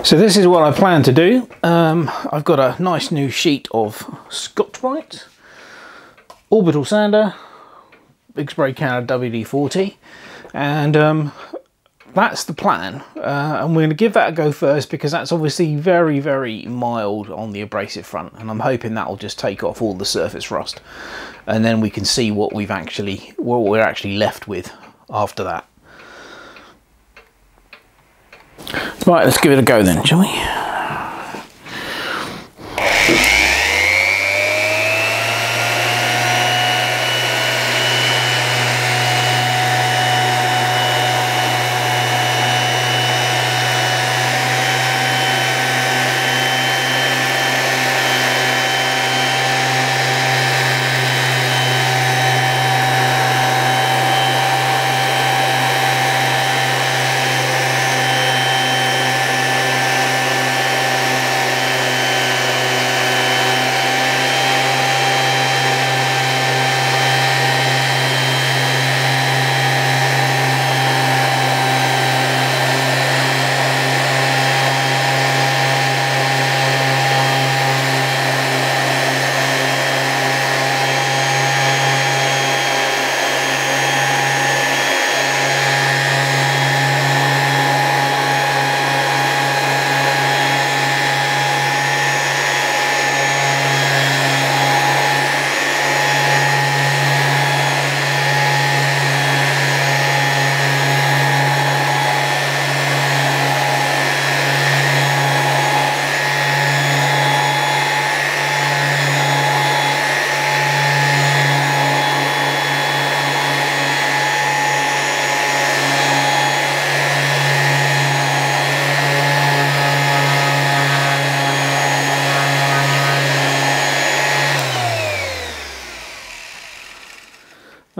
So this is what I plan to do. I've got a nice new sheet of Scotch-Brite, orbital sander, big spray can of WD-40, and that's the plan. I'm going to give that a go first because that's obviously very, very mild on the abrasive front, and I'm hoping that will just take off all the surface rust, and then we can see what we're actually left with after that. Right, let's give it a go then, shall we?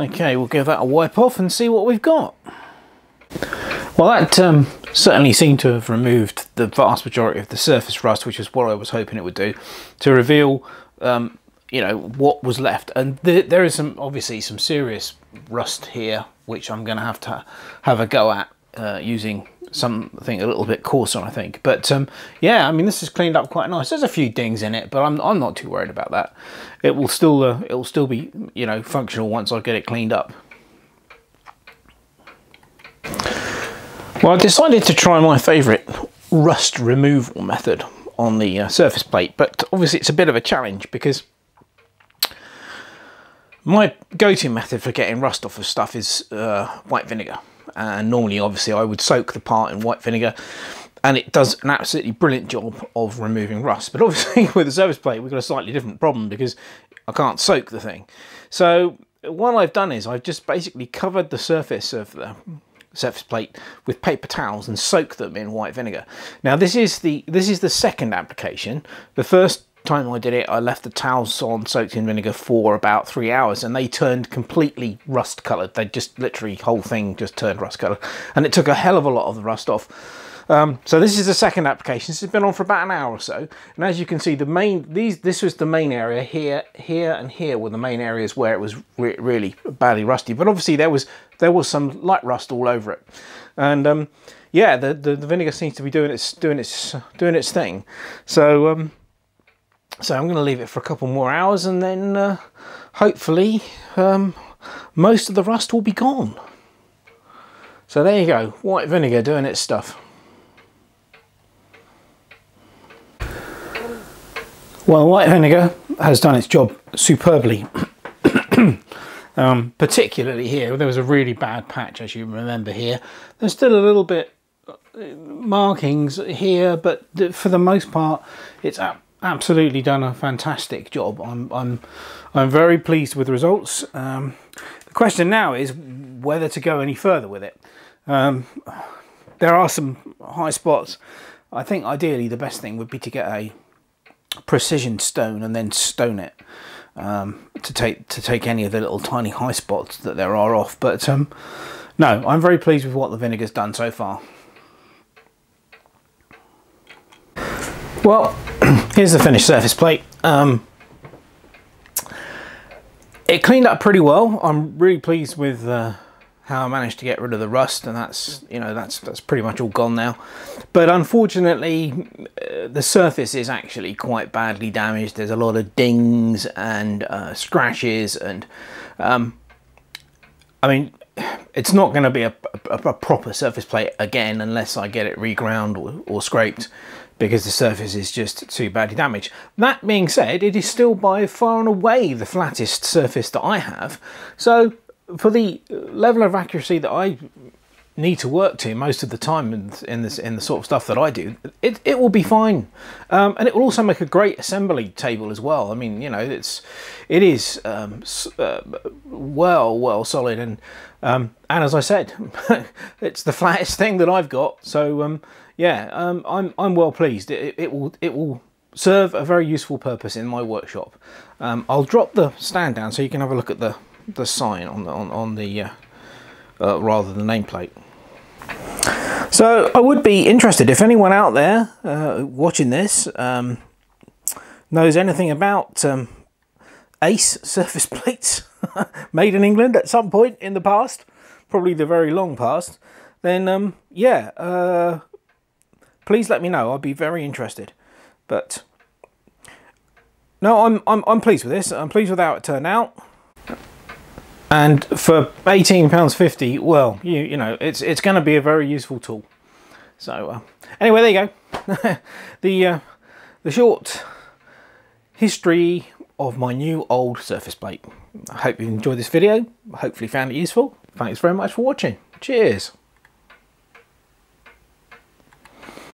Okay, we'll give that a wipe off and see what we've got. Well, that certainly seemed to have removed the vast majority of the surface rust, which is what I was hoping it would do, to reveal, you know, what was left. And there is obviously some serious rust here, which I'm going to have a go at using something a little bit coarser, I think. But yeah, I mean, this is cleaned up quite nice. There's a few dings in it, but I'm not too worried about that. It will still be, you know, functional once I get it cleaned up. Well, I decided to try my favourite rust removal method on the surface plate, but obviously it's a bit of a challenge because my go-to method for getting rust off of stuff is white vinegar. And normally, obviously, I would soak the part in white vinegar, and it does an absolutely brilliant job of removing rust. But obviously, with the surface plate, we've got a slightly different problem because I can't soak the thing. So what I've done is I've just basically covered the surface of the surface plate with paper towels and soaked them in white vinegar. Now, this is the second application. The first time I did it, I left the towels on soaked in vinegar for about 3 hours, and they turned completely rust coloured. They just literally, whole thing just turned rust coloured, and it took a hell of a lot of the rust off. So this is the second application. This has been on for about an hour or so, and as you can see, this was the main area. Here and here were the main areas where it was really badly rusty, but obviously there was some light rust all over it. And yeah, the vinegar seems to be doing its thing. So I'm going to leave it for a couple more hours, and then hopefully most of the rust will be gone. So there you go, white vinegar doing its stuff. Well, white vinegar has done its job superbly. Particularly here, there was a really bad patch, as you remember here. There's still a little bit markings here, but for the most part, it's absolutely done a fantastic job. I'm very pleased with the results. The question now is whether to go any further with it. There are some high spots. I think ideally the best thing would be to get a precision stone and then stone it to take any of the little tiny high spots that there are off. But no, I'm very pleased with what the vinegar's done so far. Well, here's the finished surface plate. It cleaned up pretty well. I'm really pleased with how I managed to get rid of the rust, and that's, you know, that's pretty much all gone now. But unfortunately, the surface is actually quite badly damaged. There's a lot of dings and scratches, and I mean, it's not going to be a proper surface plate again unless I get it reground or scraped, because the surface is just too badly damaged. That being said, it is still by far and away the flattest surface that I have. So for the level of accuracy that I need to work to most of the time in the sort of stuff that I do, it will be fine, and it will also make a great assembly table as well. I mean, you know, it is well solid, and as I said, it's the flattest thing that I've got. So yeah, I'm well pleased. It will serve a very useful purpose in my workshop. I'll drop the stand down so you can have a look at the sign on the rather than the nameplate. So I would be interested if anyone out there watching this knows anything about Ace surface plates made in England at some point in the past, probably the very long past, then yeah, please let me know. I'd be very interested. But no, I'm pleased with this. I'm pleased with how it turned out. And for £18.50, well, you know, it's going to be a very useful tool. So anyway, there you go. The short history of my new old surface plate. I hope you enjoyed this video. Hopefully found it useful. Thanks very much for watching. Cheers.